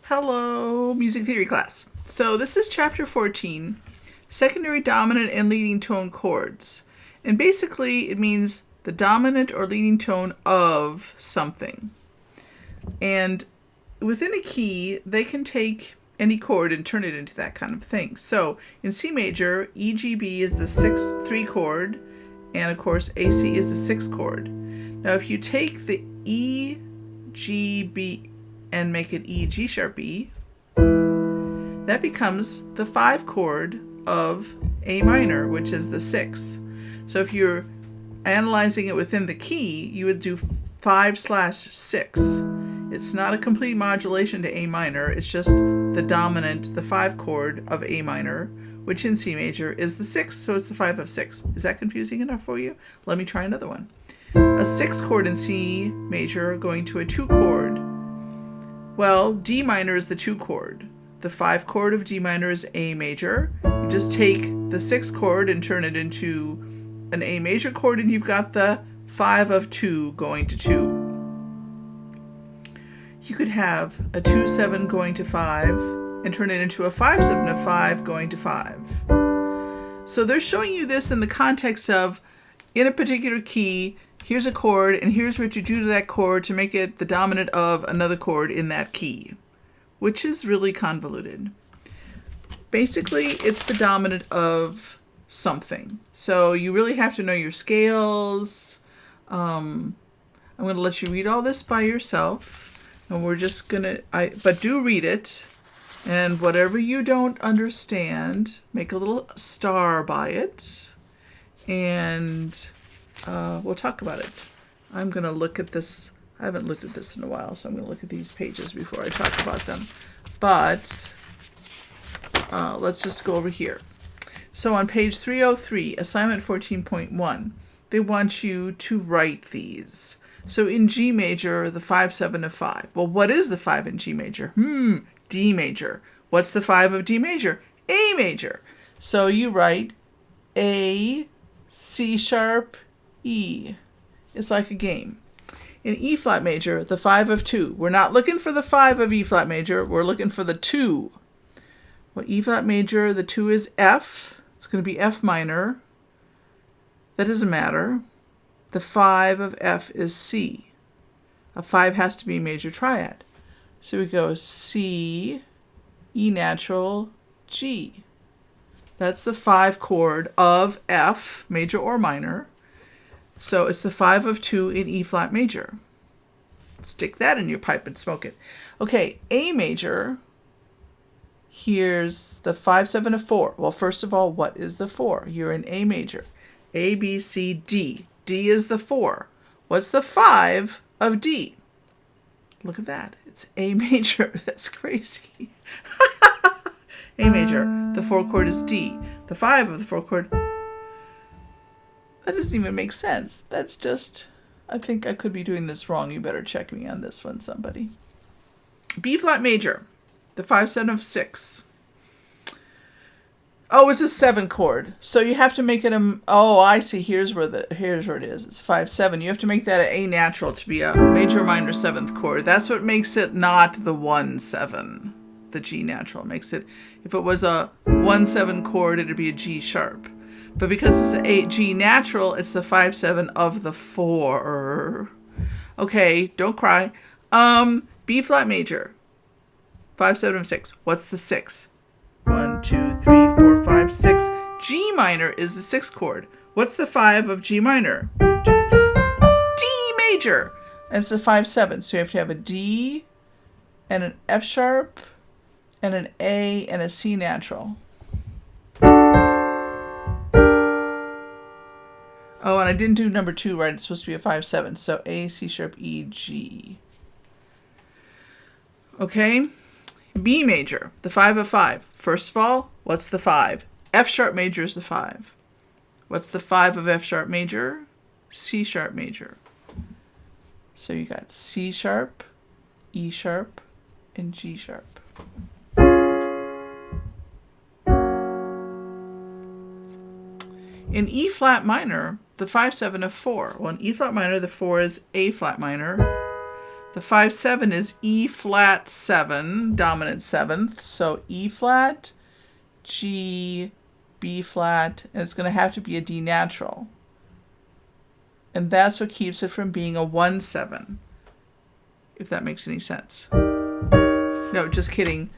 Hello, music theory class. So this is chapter 14, secondary dominant and leading tone chords. And basically it means the dominant or leading tone of something. And within a key, they can take any chord and turn it into that kind of thing. So in C major, E, G, B is the 6/3 chord, and of course AC is the 6th chord. Now if you take the E, G, B, and make it E, G sharp E, that becomes the 5 chord of A minor, which is the 6. So if you're analyzing it within the key, you would do 5/6. It's not a complete modulation to A minor, it's just the dominant, the 5 chord of A minor, which in C major is the 6, so it's the 5 of 6. Is that confusing enough for you? Let me try another one. A 6 chord in C major going to a 2 chord. Well, D minor is the 2 chord. The 5 chord of D minor is A major. You just take the 6 chord and turn it into an A major chord, and you've got the 5 of 2 going to 2. You could have a 2/7 going to 5 and turn it into a 5/7 of 5 going to 5. So they're showing you this in the context of, in a particular key, here's a chord, and here's what you do to that chord to make it the dominant of another chord in that key, which is really convoluted. Basically, it's the dominant of something. So you really have to know your scales. I'm going to let you read all this by yourself, and we're just going to, but do read it, and whatever you don't understand, make a little star by it, and we'll talk about it. I'm going to look at this. I haven't looked at this in a while, so I'm going to look at these pages before I talk about them. But let's just go over here. So on page 303, assignment 14.1, they want you to write these. So in G major, the 5/7 of 5. Well, what is the 5 in G major? D major. What's the 5 of D major? A major. So you write A, C sharp, E. It's like a game. In E flat major, the 5 of 2. We're not looking for the 5 of E flat major. We're looking for the 2. Well, E flat major, the 2 is F. It's going to be F minor. That doesn't matter. The 5 of F is C. A 5 has to be a major triad. So we go C, E natural, G. That's the 5 chord of F, major or minor. So it's the 5 of 2 in E flat major. Stick that in your pipe and smoke it. Okay, A major, here's the 5/7 of 4. Well, first of all, what is the 4? You're in A major. A, B, C, D. D is the 4. What's the 5 of D? Look at that. It's A major. That's crazy. A major. The 4 chord is D. The 5 of the 4 chord. That doesn't even make sense. That's just, I think I could be doing this wrong. You better check me on this one, somebody. B flat major. The 5/7 of 6. Oh, it's a 7 chord. So you have to make it a, oh, I see. Here's where it is. It's 5/7. You have to make that an A natural to be a major or minor 7th chord. That's what makes it not the 1/7. The G natural makes it, if it was a 1/7 chord, it'd be a G sharp. But because it's a G natural, it's the 5/7 of the 4. Okay, don't cry. B flat major. 5/7 of 6. What's the 6? 1, 2, 3, 4, 5, 6. G minor is the 6th chord. What's the 5 of G minor? 1, 2, 3, 4, 5. D major. And it's the 5/7. So you have to have a D and an F sharp and an A and a C natural. Oh, and I didn't do number 2 right. It's supposed to be a 5/7. So A, C sharp, E, G. Okay. B major, the 5 of 5. First of all, what's the 5? F sharp major is the 5. What's the 5 of F sharp major? C sharp major. So you got C sharp, E sharp, and G sharp. In E flat minor, the 5/7 of 4. Well, in E flat minor, the 4 is A flat minor. The 5/7 is E flat 7, dominant 7th. So E flat, G, B flat, and it's going to have to be a D natural. And that's what keeps it from being a 1/7, if that makes any sense. No, just kidding.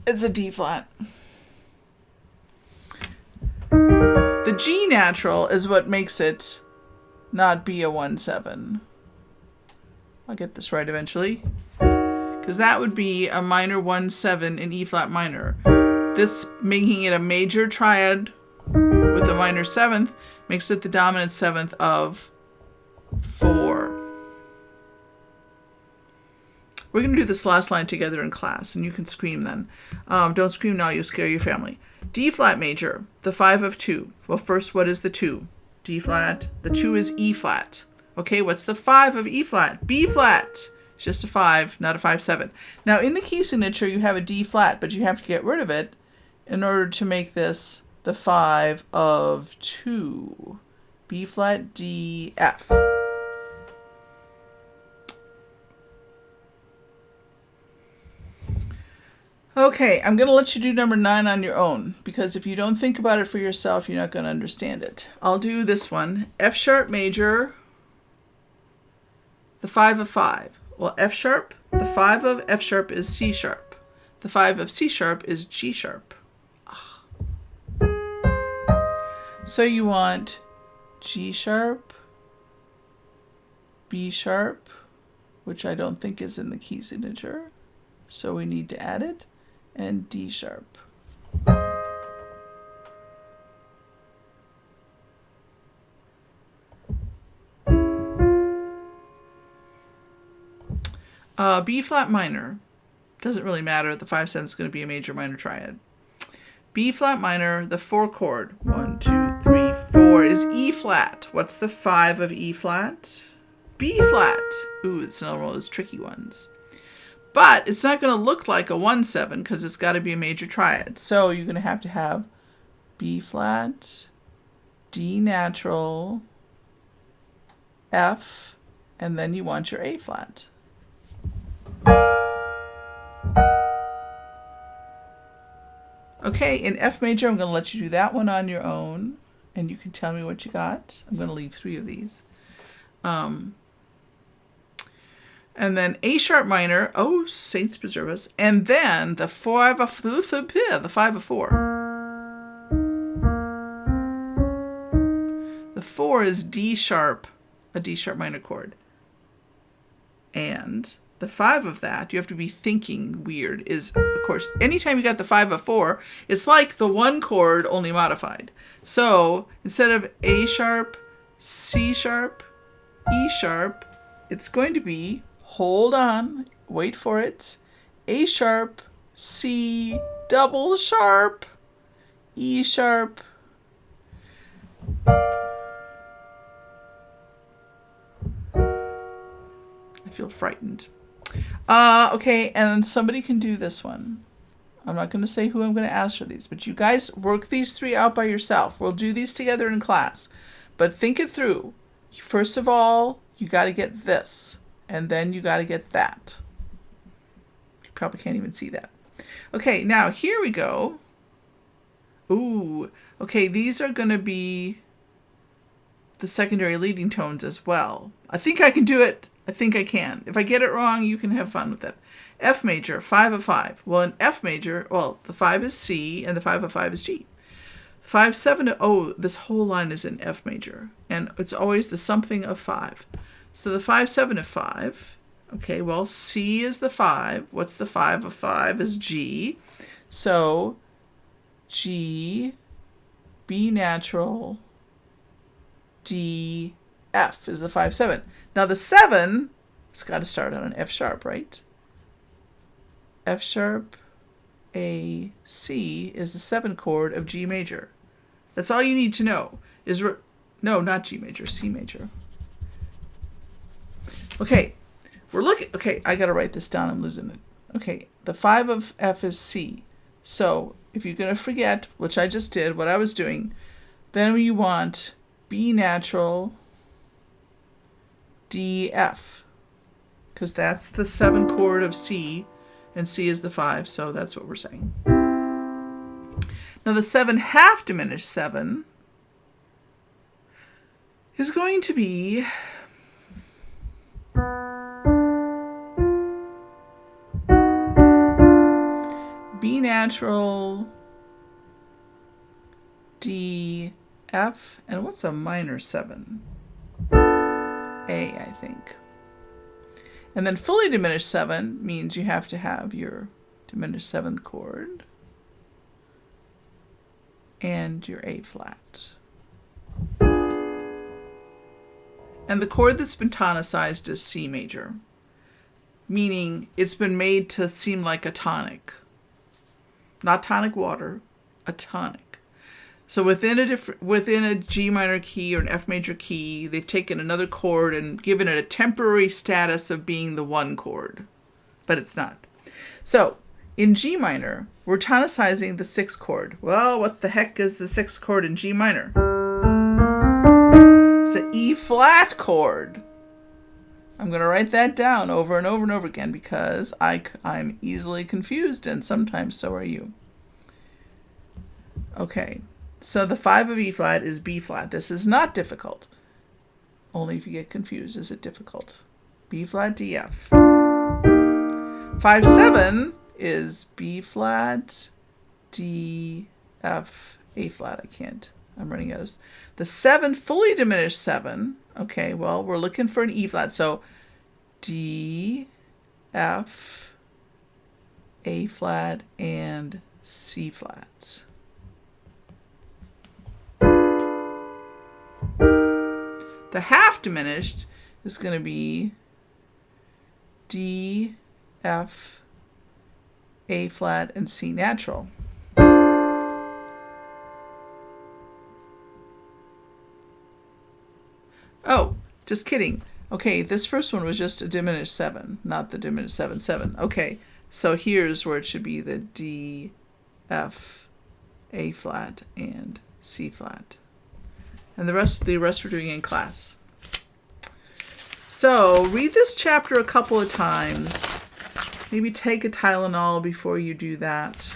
It's a D flat. The G natural is what makes it not be a 1/7. I'll get this right eventually. Because that would be a minor 1/7 in E flat minor. This making it a major triad with a minor 7th makes it the dominant 7th of 4. We're going to do this last line together in class, and you can scream then. Don't scream now, you'll scare your family. D flat major, the 5 of 2. Well, first, what is the 2? D flat. The 2 is E flat. Okay, what's the 5 of E flat? B flat. It's just a 5, not a 5/7. Now, in the key signature, you have a D flat, but you have to get rid of it in order to make this the 5 of 2. B flat, D, F. Okay, I'm going to let you do number 9 on your own, because if you don't think about it for yourself, you're not going to understand it. I'll do this one. F sharp major, the 5 of 5. Well, F sharp, the 5 of F sharp is C sharp. The 5 of C sharp is G sharp. Ugh. So you want G sharp, B sharp, which I don't think is in the key signature, so we need to add it, and D sharp. B flat minor, doesn't really matter. The 5/7 is going to be a major minor triad. B flat minor, the 4 chord, 1, 2, 3, 4 is E flat. What's the 5 of E flat? B flat. Ooh, it's another one of those tricky ones. But it's not going to look like a 1/7 because it's got to be a major triad. So you're going to have B flat, D natural, F, and then you want your A flat. Okay, in F major, I'm going to let you do that one on your own, and you can tell me what you got. I'm going to leave 3 of these. And then A sharp minor, oh, saints preserve us, and then the 5 of 4. The 4 is D sharp, a D sharp minor chord. And the 5 of that, you have to be thinking weird, is, of course, anytime you got the 5 of 4, it's like the 1 chord only modified. So instead of A sharp, C sharp, E sharp, it's going to be, hold on, wait for it, A sharp, C, double sharp, E sharp, I feel frightened. Okay, and somebody can do this one. I'm not going to say who I'm going to ask for these, but you guys work these 3 out by yourself. We'll do these together in class. But think it through. First of all, you got to get this, and then you got to get that. You probably can't even see that. Okay, now here we go. Ooh, okay, these are going to be the secondary leading tones as well. I think I can do it. I think I can. If I get it wrong, you can have fun with it. F major, 5 of 5. Well, in F major, well, the 5 is C, and the 5 of 5 is G. 5/7, oh, this whole line is in F major, and it's always the something of 5. So the 5/7 of 5, okay, well, C is the 5. What's the 5 of 5 is G. So G, B natural, D, F is the 5/7. Now the 7, it's got to start on an F sharp, right? F sharp, A, C is the 7 chord of G major. That's all you need to know. No, not G major, C major. Okay, okay, I got to write this down. I'm losing it. Okay, the 5 of F is C. So if you're going to forget, which I just did, what I was doing, then you want B natural, D, F, because that's the 7 chord of C, and C is the 5, so that's what we're saying. Now the 7 half diminished 7 is going to be B natural, D, F, and what's a minor 7? A, I think. And then fully diminished 7 means you have to have your diminished 7th chord and your A flat. And the chord that's been tonicized is C major, meaning it's been made to seem like a tonic. Not tonic water, a tonic. So within a G minor key or an F major key, they've taken another chord and given it a temporary status of being the 1 chord, but it's not. So in G minor, we're tonicizing the 6th chord. Well, what the heck is the 6th chord in G minor? It's an E flat chord. I'm going to write that down over and over and over again because I'm easily confused, and sometimes so are you. Okay. So the 5 of E flat is B flat. This is not difficult. Only if you get confused is it difficult. B flat, D, F. 5/7 is B flat, D, F, A flat. I'm running out of the 7 fully diminished 7. Okay, well, we're looking for an E flat. So D, F, A flat, and C flat. The half diminished is going to be D, F, A flat, and C natural. Oh, just kidding. Okay, this first one was just a diminished 7, not the diminished 7, 7. Okay, so here's where it should be the D, F, A flat, and C flat. And the rest we're doing in class. So read this chapter a couple of times. Maybe take a Tylenol before you do that.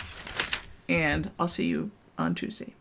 And I'll see you on Tuesday.